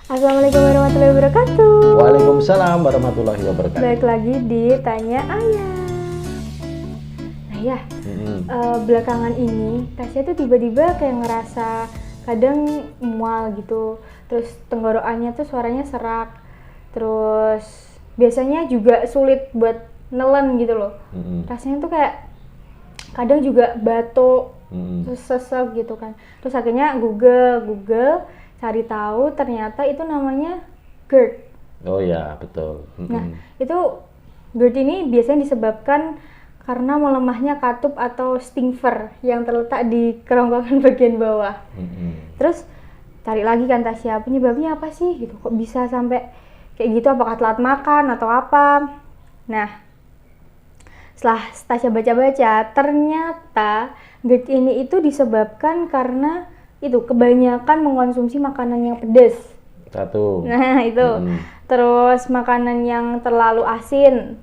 Assalamualaikum warahmatullahi wabarakatuh. Waalaikumsalam warahmatullahi wabarakatuh. Balik lagi di Tanya Ayah. Nah ya, belakangan ini Tasya tuh tiba-tiba kayak ngerasa kadang mual gitu. Terus tenggorokannya tuh suaranya serak. Terus biasanya juga sulit buat nelen gitu loh. Rasanya tuh kayak kadang juga batuk, terus sesek gitu kan. Terus akhirnya Google cari tahu ternyata itu namanya GERD. Oh ya, betul. Nah, itu GERD ini biasanya disebabkan karena melemahnya katup atau sphincter yang terletak di kerongkongan bagian bawah. Terus cari lagi kan Tasya, penyebabnya apa sih gitu? Kok bisa sampai kayak gitu? Apakah telat makan atau apa? Nah, setelah Tasya baca-baca, ternyata GERD ini itu disebabkan karena itu kebanyakan mengkonsumsi makanan yang pedas. Satu. Nah, itu. Terus makanan yang terlalu asin.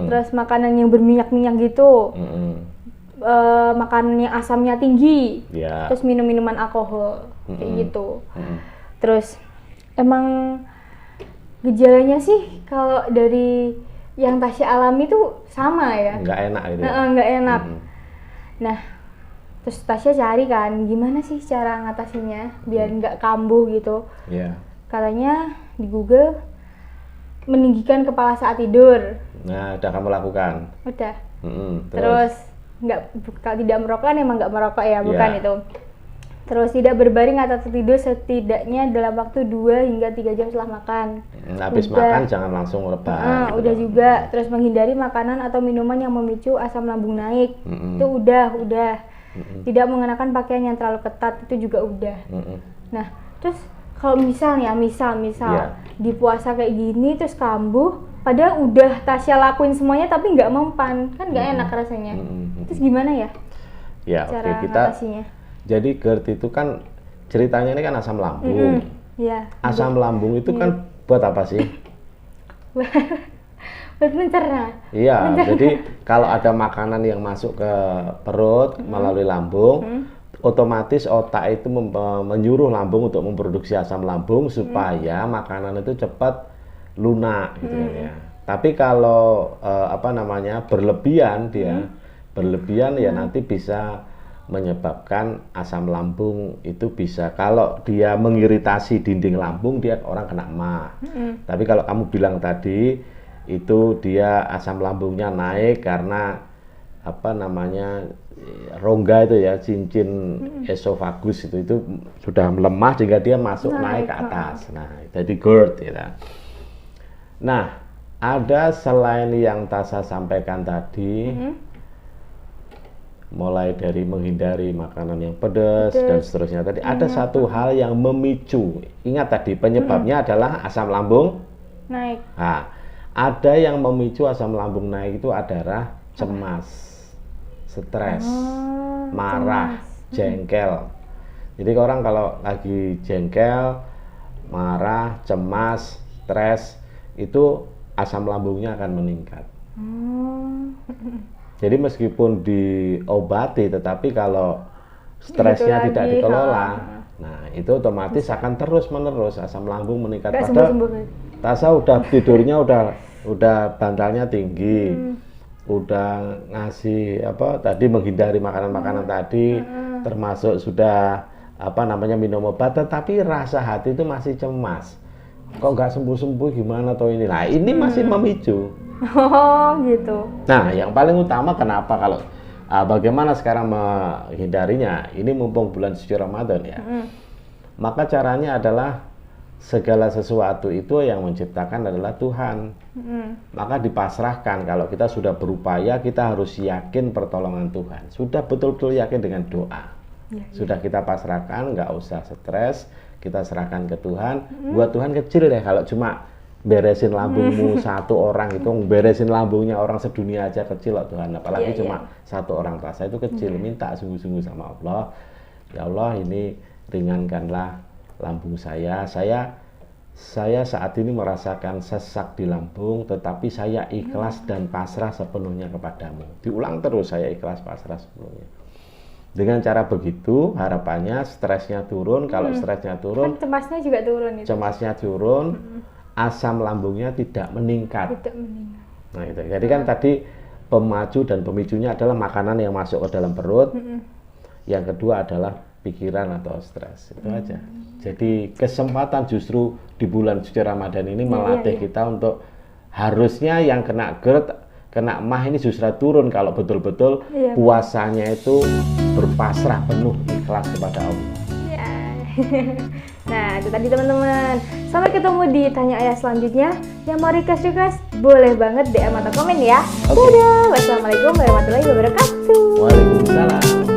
Terus makanan yang berminyak-minyak gitu. Makanan yang asamnya tinggi. Ya. Terus minum-minuman alkohol kayak gitu. Terus emang gejalanya sih kalau dari yang Tasya alami tuh sama ya. Nggak enak gitu. Nggak enak. Nah, terus Tasya cari kan gimana sih cara ngatasinya biar nggak kambuh gitu. Iya. Katanya di Google meninggikan kepala saat tidur. Nah, udah kamu lakukan. Udah. Terus Kalau tidak merokok kan emang nggak merokok ya, bukan Iya. itu. Terus tidak berbaring atau tertidur setidaknya dalam waktu 2 hingga 3 jam setelah makan. habis Udah. makan jangan langsung rebahan. Udah juga. Terus menghindari makanan atau minuman yang memicu asam lambung naik. Itu udah. Tidak mengenakan pakaian yang terlalu ketat, itu juga udah. Nah, terus kalau misal Iya. di puasa kayak gini terus kambuh, padahal udah Tasya lakuin semuanya tapi nggak mempan, kan nggak enak rasanya. Terus gimana ya Ya, cara oke, kita ngatasinya? jadi GERD itu kan ceritanya ini kan asam lambung. Iya. Asam lambung itu kan buat apa sih? Buat mencerna. Iya, jadi kalau ada makanan yang masuk ke perut melalui lambung, otomatis otak itu menyuruh lambung untuk memproduksi asam lambung supaya makanan itu cepat lunak gitu kan ya. Tapi kalau berlebihan ya nanti bisa menyebabkan asam lambung itu bisa, kalau dia mengiritasi dinding lambung dia orang kena MAH. Tapi kalau kamu bilang tadi itu dia asam lambungnya naik karena rongga itu ya, cincin esofagus itu sudah melemah sehingga dia masuk naik ke atas. Nah, jadi GERD ya. Nah, ada selain yang Tasya sampaikan tadi, mulai dari menghindari makanan yang pedas dan seterusnya tadi, ada satu hal yang memicu. Ingat tadi penyebabnya adalah asam lambung Naik. Nah, ada yang memicu asam lambung naik itu adalah cemas, stres, marah, jengkel. Jadi orang kalau lagi jengkel, marah, cemas, stres, itu asam lambungnya akan meningkat. Jadi meskipun diobati, tetapi kalau stresnya Gitu tidak lagi, dikelola, nah itu otomatis akan terus-menerus asam lambung meningkat. Nggak Padahal sembuh-sembuh. Tasya udah tidurnya udah bantalnya tinggi, udah ngasih tadi menghindari makanan-makanan tadi, termasuk sudah minum obat, tetapi rasa hati itu masih cemas. Kok nggak sembuh-sembuh gimana toh ini? Nah, ini masih memicu. Oh, gitu. Nah, yang paling utama kenapa kalau bagaimana sekarang menghindarinya? Ini mumpung bulan suci Ramadan ya. Maka caranya adalah segala sesuatu itu yang menciptakan adalah Tuhan. Maka dipasrahkan. Kalau kita sudah berupaya, kita harus yakin pertolongan Tuhan. Sudah betul-betul yakin dengan doa. Sudah kita pasrahkan, nggak usah stres, kita serahkan ke Tuhan. Buat Tuhan kecil deh kalau cuma beresin lambungmu satu orang, itu beresin lambungnya orang sedunia aja kecil loh Tuhan, apalagi cuma satu orang rasa itu kecil. Minta sungguh-sungguh sama Allah, ya Allah ini ringankanlah lambung saya saat ini merasakan sesak di lambung, tetapi saya ikhlas dan pasrah sepenuhnya kepadamu. Diulang terus, saya ikhlas pasrah sepenuhnya. Dengan cara begitu harapannya stresnya turun. Kalau stresnya turun, kan cemasnya juga turun itu. Cemasnya turun, asam lambungnya tidak meningkat. Tidak meningkat. Nah itu. Jadi kan tadi pemacu dan pemicunya adalah makanan yang masuk ke dalam perut. Yang kedua adalah pikiran atau stres. Itu aja. Jadi kesempatan justru di bulan suci Ramadan ini melatih kita untuk harusnya yang kena GERD, kena MAH ini justru turun kalau betul-betul puasanya itu berpasrah penuh ikhlas kepada Allah. Nah itu tadi teman-teman. Sampai ketemu di Tanya Ayah selanjutnya. Yang mau request boleh banget DM atau komen ya. Dadah. Wassalamualaikum warahmatullahi wabarakatuh. Waalaikumsalam.